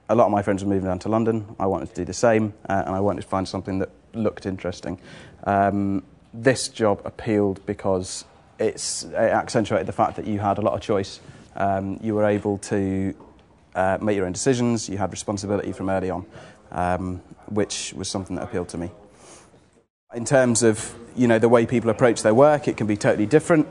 a lot of my friends were moving down to London. I wanted to do the same, and I wanted to find something that looked interesting. This job appealed because it accentuated the fact that you had a lot of choice. You were able to make your own decisions. You had responsibility from early on, which was something that appealed to me. In terms of the way people approach their work, it can be totally different,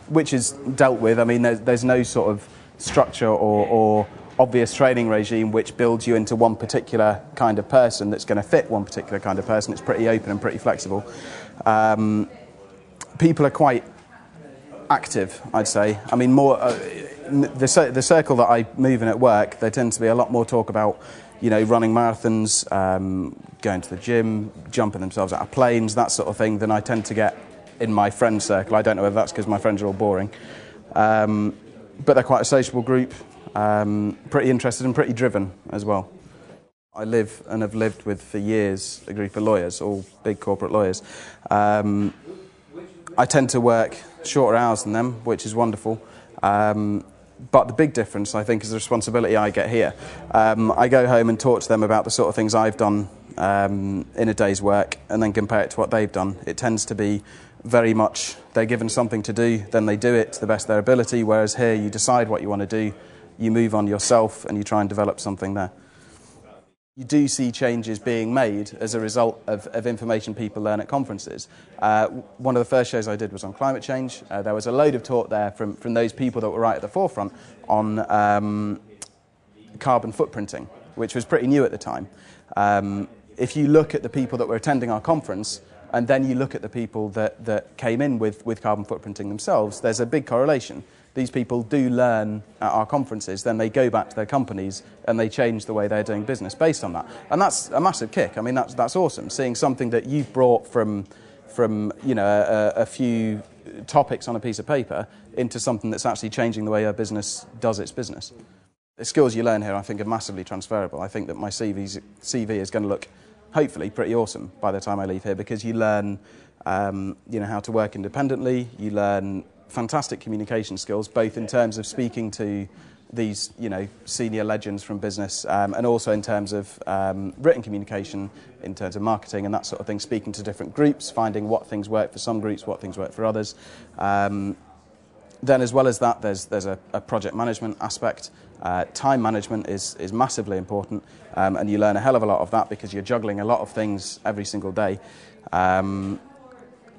which is dealt with. I mean, there's no sort of structure or obvious training regime which builds you into one particular kind of person that's going to fit one particular kind of person. It's pretty open and pretty flexible. People are quite active, I'd say. I mean, more the circle that I move in at work, there tends to be a lot more talk about running marathons, going to the gym, jumping themselves out of planes, that sort of thing, than I tend to get in my friend circle. I don't know whether that's because my friends are all boring. But they're quite a sociable group, pretty interested and pretty driven as well. I live and have lived with for years a group of lawyers, all big corporate lawyers. I tend to work shorter hours than them, which is wonderful. But the big difference, I think, is the responsibility I get here. I go home and talk to them about the sort of things I've done in a day's work and then compare it to what they've done. It tends to be very much they're given something to do, then they do it to the best of their ability, whereas here you decide what you want to do, you move on yourself and you try and develop something there. You do see changes being made as a result of information people learn at conferences. One of the first shows I did was on climate change. There was a load of talk there from those people that were right at the forefront on carbon footprinting, which was pretty new at the time. If you look at the people that were attending our conference, and then you look at the people that came in with carbon footprinting themselves, there's a big correlation. These people do learn at our conferences, then they go back to their companies and they change the way they're doing business based on that. And that's a massive kick. I mean, that's awesome. Seeing something that you've brought from a few topics on a piece of paper into something that's actually changing the way your business does its business. The skills you learn here, I think, are massively transferable. I think that my CV is going to look, hopefully, pretty awesome by the time I leave here, because you learn, how to work independently. You learn fantastic communication skills, both in terms of speaking to these, senior legends from business, and also in terms of written communication, in terms of marketing and that sort of thing, speaking to different groups, finding what things work for some groups, what things work for others. Then, as well as that, there's a project management aspect. Time management is massively important, and you learn a hell of a lot of that because you're juggling a lot of things every single day.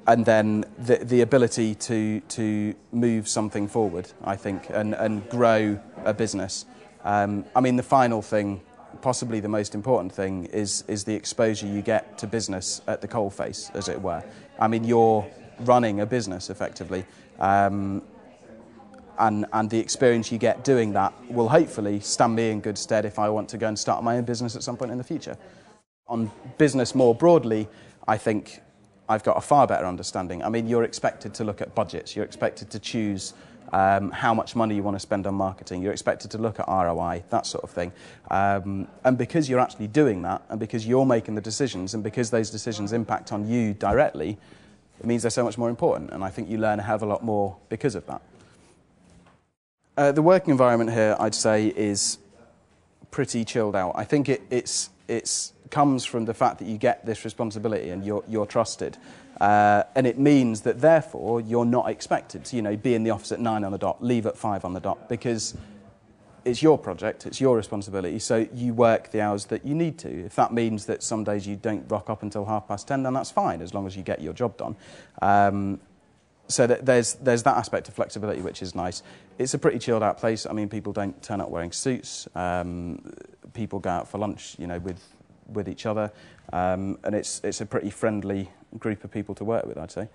And then the ability to move something forward, I think, and grow a business. I mean, the final thing, possibly the most important thing, is the exposure you get to business at the coalface, as it were. I mean, you're running a business, effectively. And the experience you get doing that will hopefully stand me in good stead if I want to go and start my own business at some point in the future. On business more broadly, I think I've got a far better understanding. I mean, you're expected to look at budgets. You're expected to choose how much money you want to spend on marketing. You're expected to look at ROI, that sort of thing. And because you're actually doing that, and because you're making the decisions, and because those decisions impact on you directly, it means they're so much more important. And I think you learn a hell of a lot more because of that. The working environment here, I'd say, is pretty chilled out. I think it's comes from the fact that you get this responsibility and you're trusted, and it means that therefore you're not expected to be in the office at 9 on the dot, leave at 5 on the dot, because it's your project, it's your responsibility, so you work the hours that you need to. If that means that some days you don't rock up until 10:30, then that's fine, as long as you get your job done. So that there's that aspect of flexibility, which is nice. It's a pretty chilled out place. I mean, people don't turn up wearing suits. People go out for lunch, with each other, and it's a pretty friendly group of people to work with, I'd say.